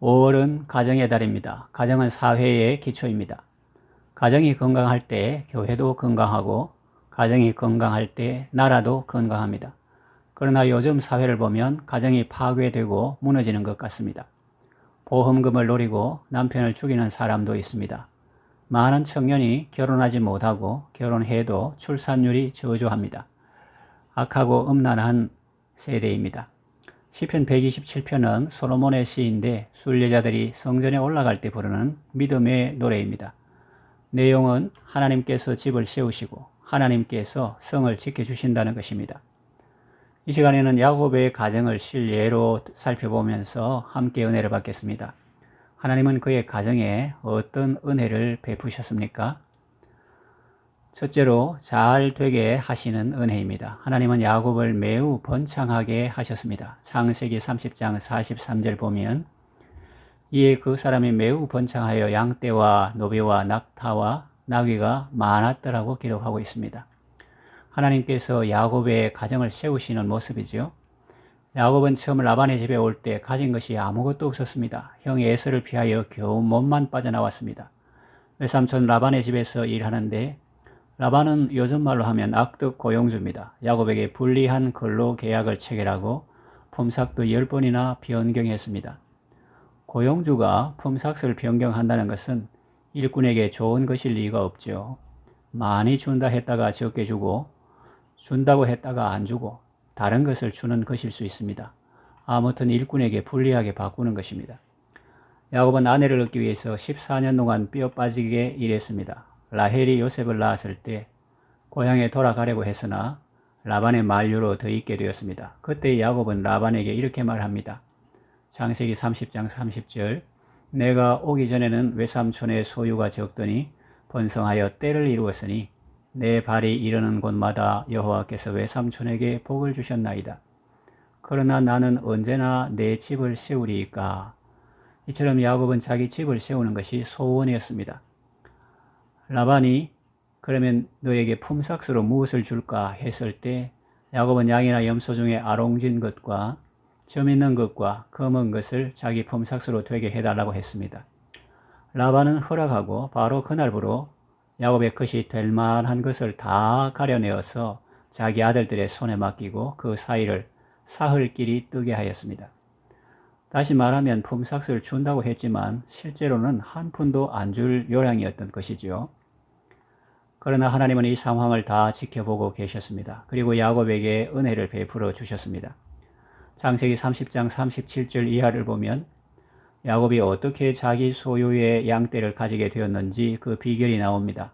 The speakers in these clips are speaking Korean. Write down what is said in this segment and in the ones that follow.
5월은 가정의 달입니다. 가정은 사회의 기초입니다. 가정이 건강할 때 교회도 건강하고 가정이 건강할 때 나라도 건강합니다. 그러나 요즘 사회를 보면 가정이 파괴되고 무너지는 것 같습니다. 보험금을 노리고 남편을 죽이는 사람도 있습니다. 많은 청년이 결혼하지 못하고 결혼해도 출산율이 저조합니다. 악하고 음란한 세대입니다. 시편 127편은 솔로몬의 시인데 순례자들이 성전에 올라갈 때 부르는 믿음의 노래입니다. 내용은 하나님께서 집을 세우시고 하나님께서 성을 지켜주신다는 것입니다. 이 시간에는 야곱의 가정을 실예로 살펴보면서 함께 은혜를 받겠습니다. 하나님은 그의 가정에 어떤 은혜를 베푸셨습니까? 첫째로 잘 되게 하시는 은혜입니다. 하나님은 야곱을 매우 번창하게 하셨습니다. 창세기 30장 43절 보면 이에 그 사람이 매우 번창하여 양떼와 노비와 낙타와 나귀가 많았더라고 기록하고 있습니다. 하나님께서 야곱의 가정을 세우시는 모습이죠. 야곱은 처음 라반의 집에 올 때 가진 것이 아무것도 없었습니다. 형 에서를 피하여 겨우 몸만 빠져나왔습니다. 외삼촌 라반의 집에서 일하는데 라반은 요즘 말로 하면 악덕 고용주입니다. 야곱에게 불리한 근로 계약을 체결하고 품삯도 10번이나 변경했습니다. 고용주가 품삯을 변경한다는 것은 일꾼에게 좋은 것일 리가 없죠. 많이 준다 했다가 적게 주고 준다고 했다가 안 주고 다른 것을 주는 것일 수 있습니다. 아무튼 일꾼에게 불리하게 바꾸는 것입니다. 야곱은 아내를 얻기 위해서 14년 동안 뼈 빠지게 일했습니다. 라헬이 요셉을 낳았을 때 고향에 돌아가려고 했으나 라반의 만류로 더 있게 되었습니다. 그때 야곱은 라반에게 이렇게 말합니다. 창세기 30장 30절 내가 오기 전에는 외삼촌의 소유가 적더니 번성하여 때를 이루었으니 내 발이 이르는 곳마다 여호와께서 외삼촌에게 복을 주셨나이다. 그러나 나는 언제나 내 집을 세우리이까. 이처럼 야곱은 자기 집을 세우는 것이 소원이었습니다. 라반이 그러면 너에게 품삯으로 무엇을 줄까 했을 때 야곱은 양이나 염소 중에 아롱진 것과 점 있는 것과 검은 것을 자기 품삯으로 되게 해달라고 했습니다. 라반은 허락하고 바로 그날부로 야곱의 것이 될 만한 것을 다 가려내어서 자기 아들들의 손에 맡기고 그 사이를 사흘길이 뜨게 하였습니다. 다시 말하면 품삯을 준다고 했지만 실제로는 한 푼도 안 줄 요량이었던 것이지요. 그러나 하나님은 이 상황을 다 지켜보고 계셨습니다. 그리고 야곱에게 은혜를 베풀어 주셨습니다. 창세기 30장 37절 이하를 보면 야곱이 어떻게 자기 소유의 양떼를 가지게 되었는지 그 비결이 나옵니다.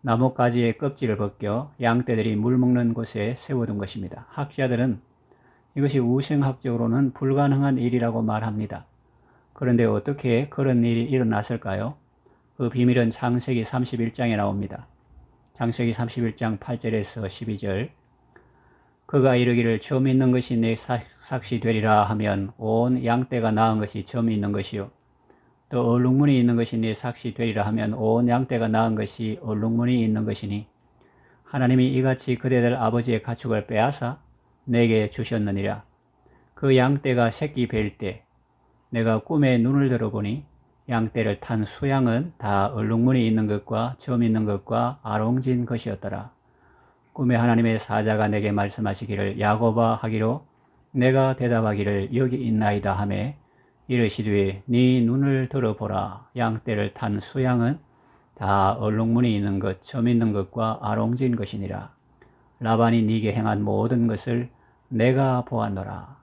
나뭇가지의 껍질을 벗겨 양떼들이 물 먹는 곳에 세워둔 것입니다. 학자들은 이것이 우생학적으로는 불가능한 일이라고 말합니다. 그런데 어떻게 그런 일이 일어났을까요? 그 비밀은 창세기 31장에 나옵니다. 창세기 31장 8절에서 12절 그가 이르기를 점 있는 것이 내 삭시 되리라 하면 온 양떼가 낳은 것이 점 있는 것이요 또 얼룩무늬 있는 것이 내 삭시 되리라 하면 온 양떼가 낳은 것이 얼룩무늬 있는 것이니 하나님이 이같이 그대들 아버지의 가축을 빼앗아 내게 주셨느니라. 그 양떼가 새끼 뵐 때 내가 꿈에 눈을 들어보니 양떼를 탄 수양은 다 얼룩무늬 있는 것과 점 있는 것과 아롱진 것이었더라. 꿈에 하나님의 사자가 내게 말씀하시기를 야곱아 하기로 내가 대답하기를 여기 있나이다 하매 이르시되 네 눈을 들어보라. 양떼를 탄 수양은 다 얼룩무늬 있는 것, 점 있는 것과 아롱진 것이니라. 라반이 네게 행한 모든 것을 내가 보았노라.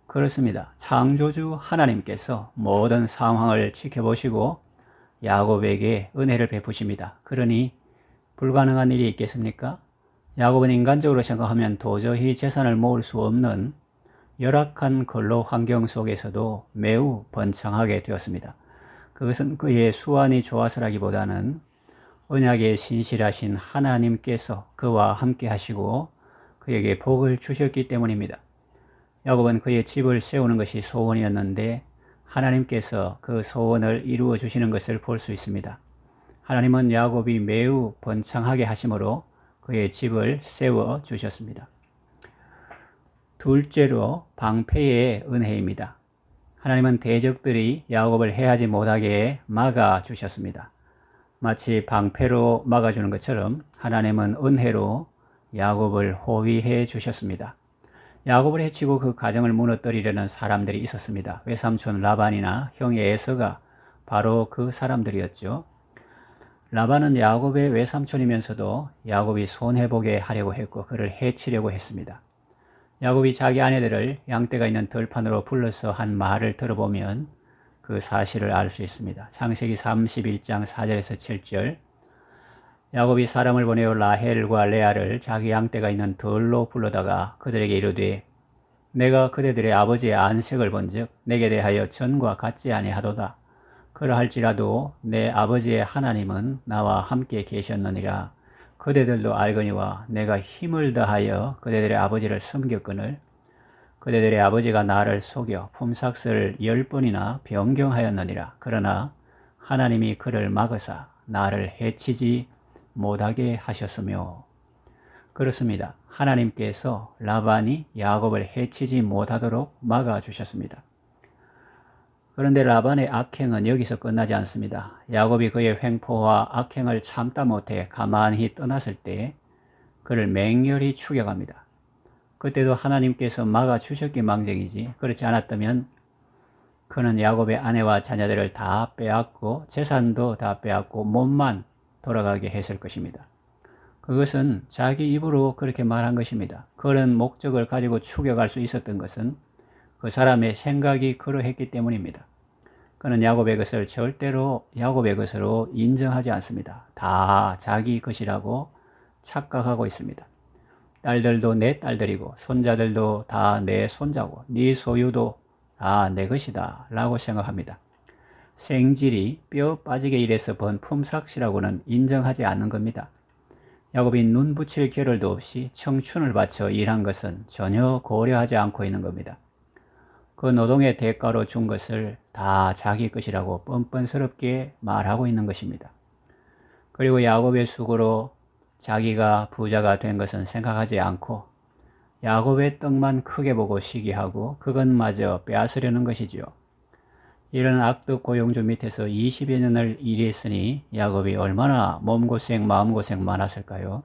그렇습니다. 창조주 하나님께서 모든 상황을 지켜보시고 야곱에게 은혜를 베푸십니다. 그러니 불가능한 일이 있겠습니까? 야곱은 인간적으로 생각하면 도저히 재산을 모을 수 없는 열악한 근로 환경 속에서도 매우 번창하게 되었습니다. 그것은 그의 수완이 좋아서라기보다는 언약에 신실하신 하나님께서 그와 함께 하시고 그에게 복을 주셨기 때문입니다. 야곱은 그의 집을 세우는 것이 소원이었는데 하나님께서 그 소원을 이루어 주시는 것을 볼 수 있습니다. 하나님은 야곱이 매우 번창하게 하심으로 그의 집을 세워 주셨습니다. 둘째로 방패의 은혜입니다. 하나님은 대적들이 야곱을 해하지 못하게 막아주셨습니다. 마치 방패로 막아주는 것처럼 하나님은 은혜로 야곱을 호위해 주셨습니다. 야곱을 해치고 그 가정을 무너뜨리려는 사람들이 있었습니다. 외삼촌 라반이나 형 에서가 바로 그 사람들이었죠. 라반은 야곱의 외삼촌이면서도 야곱이 손해보게 하려고 했고 그를 해치려고 했습니다. 야곱이 자기 아내들을 양떼가 있는 들판으로 불러서 한 말을 들어보면 그 사실을 알 수 있습니다. 창세기 31장 4절에서 7절. 야곱이 사람을 보내어 라헬과 레아를 자기 양떼가 있는 들로 불러다가 그들에게 이르되 내가 그대들의 아버지의 안색을 본즉 내게 대하여 전과 같지 아니하도다. 그러할지라도 내 아버지의 하나님은 나와 함께 계셨느니라. 그대들도 알거니와 내가 힘을 다하여 그대들의 아버지를 섬겼거늘 그대들의 아버지가 나를 속여 품삯을 10번이나 변경하였느니라. 그러나 하나님이 그를 막으사 나를 해치지 못하게 하셨으며. 그렇습니다. 하나님께서 라반이 야곱을 해치지 못하도록 막아주셨습니다. 그런데 라반의 악행은 여기서 끝나지 않습니다. 야곱이 그의 횡포와 악행을 참다 못해 가만히 떠났을 때 그를 맹렬히 추격합니다. 그때도 하나님께서 막아주셨기 망정이지 그렇지 않았다면 그는 야곱의 아내와 자녀들을 다 빼앗고 재산도 다 빼앗고 몸만 돌아가게 했을 것입니다. 그것은 자기 입으로 그렇게 말한 것입니다. 그런 목적을 가지고 추격할 수 있었던 것은 그 사람의 생각이 그러했기 때문입니다. 그는 야곱의 것을 절대로 야곱의 것으로 인정하지 않습니다. 다 자기 것이라고 착각하고 있습니다. 딸들도 내 딸들이고 손자들도 다 내 손자고 네 소유도 다 내 것이다 라고 생각합니다. 생질이 뼈 빠지게 일해서 번 품삯이라고는 인정하지 않는 겁니다. 야곱이 눈 붙일 겨를도 없이 청춘을 바쳐 일한 것은 전혀 고려하지 않고 있는 겁니다. 그 노동의 대가로 준 것을 다 자기 것이라고 뻔뻔스럽게 말하고 있는 것입니다. 그리고 야곱의 수고로 자기가 부자가 된 것은 생각하지 않고 야곱의 떡만 크게 보고 시기하고 그것마저 빼앗으려는 것이지요. 이런 악덕 고용주 밑에서 20여 년을 일했으니 야곱이 얼마나 몸고생 마음고생 많았을까요?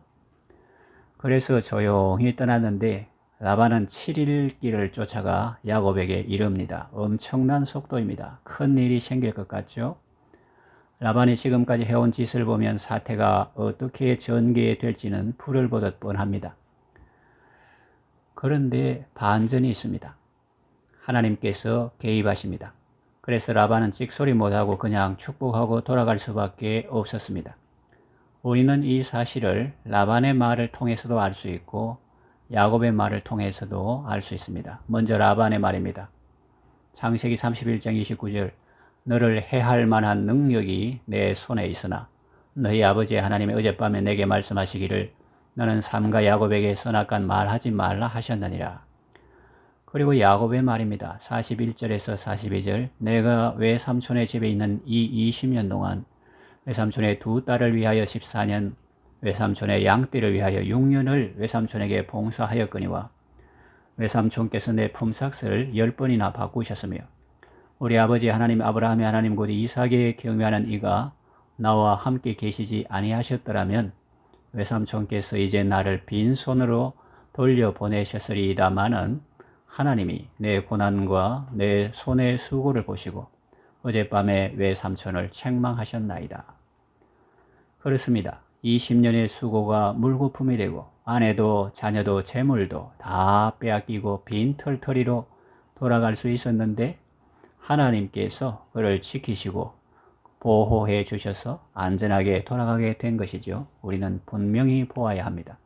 그래서 조용히 떠났는데 라반은 7일 길을 쫓아가 야곱에게 이릅니다. 엄청난 속도입니다. 큰 일이 생길 것 같죠? 라반이 지금까지 해온 짓을 보면 사태가 어떻게 전개될지는 불을 보듯 뻔합니다. 그런데 반전이 있습니다. 하나님께서 개입하십니다. 그래서 라반은 찍소리 못하고 그냥 축복하고 돌아갈 수밖에 없었습니다. 우리는 이 사실을 라반의 말을 통해서도 알 수 있고 야곱의 말을 통해서도 알 수 있습니다. 먼저 라반의 말입니다. 창세기 31장 29절. 너를 해할 만한 능력이 내 손에 있으나 너희 아버지 하나님이 어젯밤에 내게 말씀하시기를 너는 삼가 야곱에게 선악간 말하지 말라 하셨느니라. 그리고 야곱의 말입니다. 41절에서 42절. 내가 외삼촌의 집에 있는 이 20년 동안 외삼촌의 두 딸을 위하여 14년, 외삼촌의 양떼를 위하여 6년을 외삼촌에게 봉사하였거니와 외삼촌께서 내 품삯을 10번이나 바꾸셨으며 우리 아버지 하나님 아브라함의 하나님 곧 이삭에 경외하는 이가 나와 함께 계시지 아니하셨더라면 외삼촌께서 이제 나를 빈손으로 돌려보내셨으리이다마는 하나님이 내 고난과 내 손의 수고를 보시고 어젯밤에 외삼촌을 책망하셨나이다. 그렇습니다. 20년의 수고가 물거품이 되고 아내도 자녀도 재물도 다 빼앗기고 빈털터리로 돌아갈 수 있었는데 하나님께서 그를 지키시고 보호해 주셔서 안전하게 돌아가게 된 것이죠. 우리는 분명히 보아야 합니다.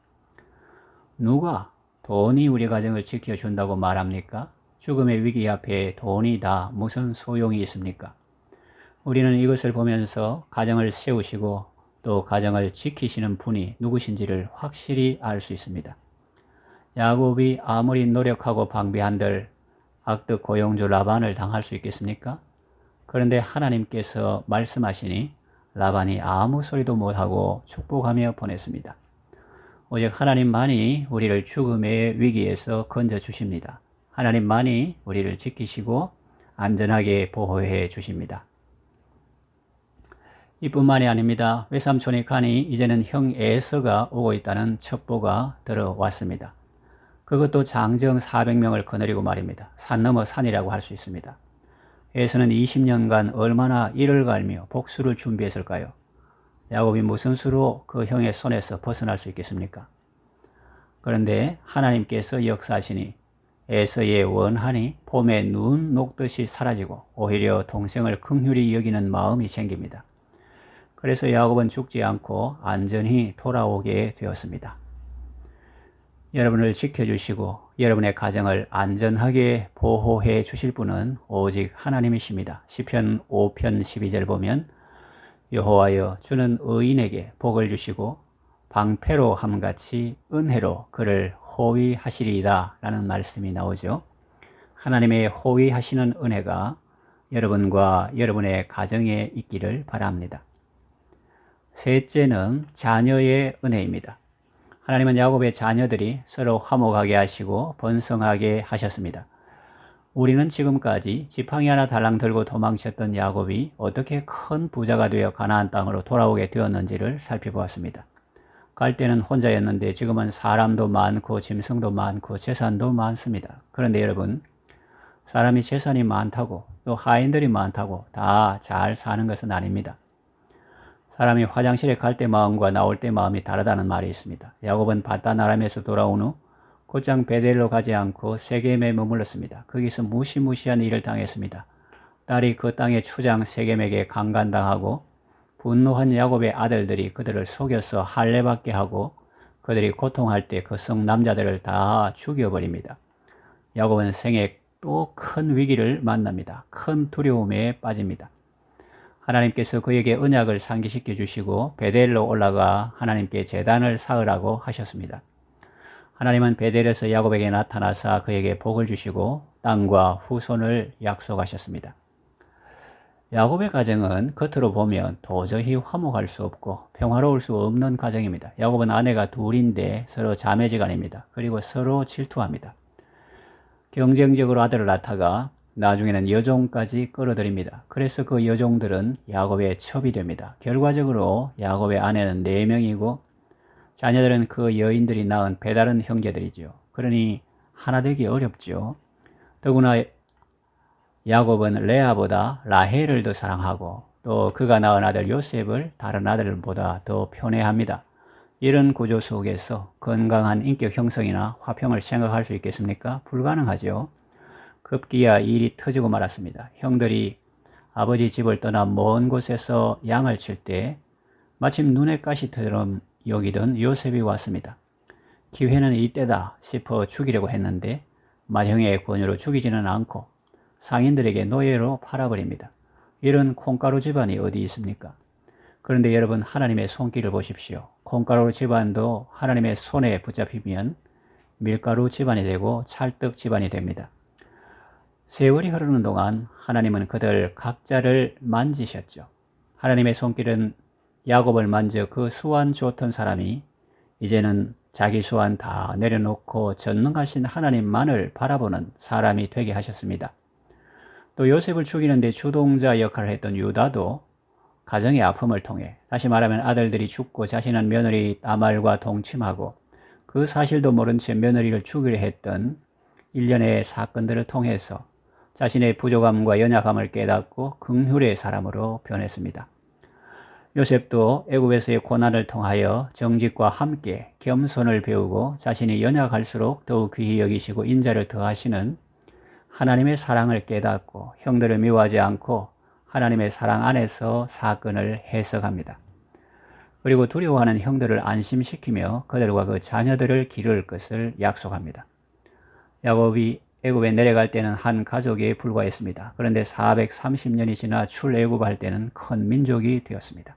누가 돈이 우리 가정을 지켜준다고 말합니까? 죽음의 위기 앞에 돈이 다 무슨 소용이 있습니까? 우리는 이것을 보면서 가정을 세우시고 또 가정을 지키시는 분이 누구신지를 확실히 알 수 있습니다. 야곱이 아무리 노력하고 방비한들 악덕 고용주 라반을 당할 수 있겠습니까? 그런데 하나님께서 말씀하시니 라반이 아무 소리도 못하고 축복하며 보냈습니다. 오직 하나님만이 우리를 죽음의 위기에서 건져주십니다. 하나님만이 우리를 지키시고 안전하게 보호해 주십니다. 이뿐만이 아닙니다. 외삼촌이 가니 이제는 형 에서가 오고 있다는 첩보가 들어왔습니다. 그것도 장정 400명을 거느리고 말입니다. 산 넘어 산이라고 할 수 있습니다. 에서는 20년간 얼마나 이를 갈며 복수를 준비했을까요? 야곱이 무슨 수로 그 형의 손에서 벗어날 수 있겠습니까? 그런데 하나님께서 역사하시니 에서의 원한이 봄에 눈 녹듯이 사라지고 오히려 동생을 긍휼히 여기는 마음이 생깁니다. 그래서 야곱은 죽지 않고 안전히 돌아오게 되었습니다. 여러분을 지켜주시고 여러분의 가정을 안전하게 보호해 주실 분은 오직 하나님이십니다. 시편 5편 12절 보면 여호와여 주는 의인에게 복을 주시고 방패로 함같이 은혜로 그를 호위하시리이다 라는 말씀이 나오죠. 하나님의 호위하시는 은혜가 여러분과 여러분의 가정에 있기를 바랍니다. 셋째는 자녀의 은혜입니다. 하나님은 야곱의 자녀들이 서로 화목하게 하시고 번성하게 하셨습니다. 우리는 지금까지 지팡이 하나 달랑 들고 도망쳤던 야곱이 어떻게 큰 부자가 되어 가나안 땅으로 돌아오게 되었는지를 살펴보았습니다. 갈 때는 혼자였는데 지금은 사람도 많고 짐승도 많고 재산도 많습니다. 그런데 여러분, 사람이 재산이 많다고 또 하인들이 많다고 다 잘 사는 것은 아닙니다. 사람이 화장실에 갈 때 마음과 나올 때 마음이 다르다는 말이 있습니다. 야곱은 바단 아람에서 돌아온 후 곧장 베델로 가지 않고 세겜에 머물렀습니다. 거기서 무시무시한 일을 당했습니다. 딸이 그 땅의 추장 세겜에게 강간당하고 분노한 야곱의 아들들이 그들을 속여서 할례받게 하고 그들이 고통할 때 그 성 남자들을 다 죽여버립니다. 야곱은 생애 또 큰 위기를 만납니다. 큰 두려움에 빠집니다. 하나님께서 그에게 언약을 상기시켜 주시고 베델로 올라가 하나님께 제단을 쌓으라고 하셨습니다. 하나님은 베델에서 야곱에게 나타나사 그에게 복을 주시고 땅과 후손을 약속하셨습니다. 야곱의 가정은 겉으로 보면 도저히 화목할 수 없고 평화로울 수 없는 가정입니다. 야곱은 아내가 둘인데 서로 자매지간입니다. 그리고 서로 질투합니다. 경쟁적으로 아들을 낳다가 나중에는 여종까지 끌어들입니다. 그래서 그 여종들은 야곱의 첩이 됩니다. 결과적으로 야곱의 아내는 4명이고 자녀들은 그 여인들이 낳은 배다른 형제들이죠. 그러니 하나 되기 어렵죠. 더구나 야곱은 레아보다 라헬을 더 사랑하고 또 그가 낳은 아들 요셉을 다른 아들보다 더 편애합니다. 이런 구조 속에서 건강한 인격 형성이나 화평을 생각할 수 있겠습니까? 불가능하죠. 급기야 일이 터지고 말았습니다. 형들이 아버지 집을 떠나 먼 곳에서 양을 칠 때 마침 눈의 가시처럼 여기던 요셉이 왔습니다. 기회는 이때다 싶어 죽이려고 했는데 맏형의 권유로 죽이지는 않고 상인들에게 노예로 팔아버립니다. 이런 콩가루 집안이 어디 있습니까? 그런데 여러분, 하나님의 손길을 보십시오. 콩가루 집안도 하나님의 손에 붙잡히면 밀가루 집안이 되고 찰떡 집안이 됩니다. 세월이 흐르는 동안 하나님은 그들 각자를 만지셨죠. 하나님의 손길은 야곱을 만져 그 수완 좋던 사람이 이제는 자기 수완 다 내려놓고 전능하신 하나님만을 바라보는 사람이 되게 하셨습니다. 또 요셉을 죽이는데 주동자 역할을 했던 유다도 가정의 아픔을 통해, 다시 말하면 아들들이 죽고 자신은 며느리 다말과 동침하고 그 사실도 모른 채 며느리를 죽이려 했던 일련의 사건들을 통해서 자신의 부족함과 연약함을 깨닫고 긍휼의 사람으로 변했습니다. 요셉도 애굽에서의 고난을 통하여 정직과 함께 겸손을 배우고 자신이 연약할수록 더욱 귀히 여기시고 인자를 더하시는 하나님의 사랑을 깨닫고 형들을 미워하지 않고 하나님의 사랑 안에서 사건을 해석합니다. 그리고 두려워하는 형들을 안심시키며 그들과 그 자녀들을 기를 것을 약속합니다. 야곱이 애굽에 내려갈 때는 한 가족에 불과했습니다. 그런데 430년이 지나 출애굽할 때는 큰 민족이 되었습니다.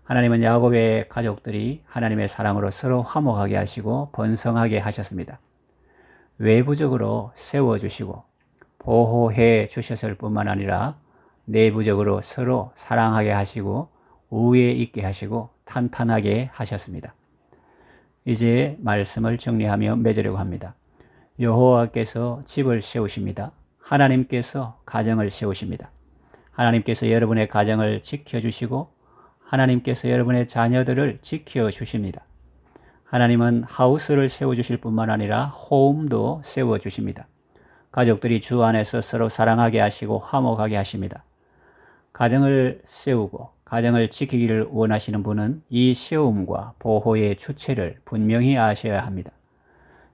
하나님은 야곱의 가족들이 하나님의 사랑으로 서로 화목하게 하시고 번성하게 하셨습니다. 외부적으로 세워주시고 보호해 주셨을 뿐만 아니라 내부적으로 서로 사랑하게 하시고 우위에 있게 하시고 탄탄하게 하셨습니다. 이제 말씀을 정리하며 맺으려고 합니다. 여호와께서 집을 세우십니다. 하나님께서 가정을 세우십니다. 하나님께서 여러분의 가정을 지켜주시고 하나님께서 여러분의 자녀들을 지켜주십니다. 하나님은 하우스를 세워주실 뿐만 아니라 홈도 세워주십니다. 가족들이 주 안에서 서로 사랑하게 하시고 화목하게 하십니다. 가정을 세우고 가정을 지키기를 원하시는 분은 이 세움과 보호의 주체를 분명히 아셔야 합니다.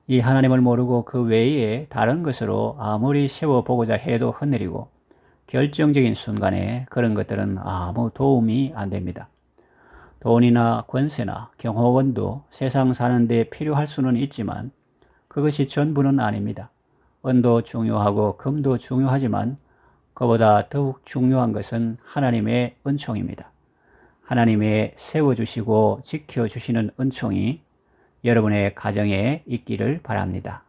이 하나님을 모르고 그 외에 다른 것으로 아무리 세워보고자 해도 흔들리고 결정적인 순간에 그런 것들은 아무 도움이 안 됩니다. 돈이나 권세나 경호원도 세상 사는 데 필요할 수는 있지만 그것이 전부는 아닙니다. 은도 중요하고 금도 중요하지만 그보다 더욱 중요한 것은 하나님의 은총입니다. 하나님의 세워주시고 지켜주시는 은총이 여러분의 가정에 있기를 바랍니다.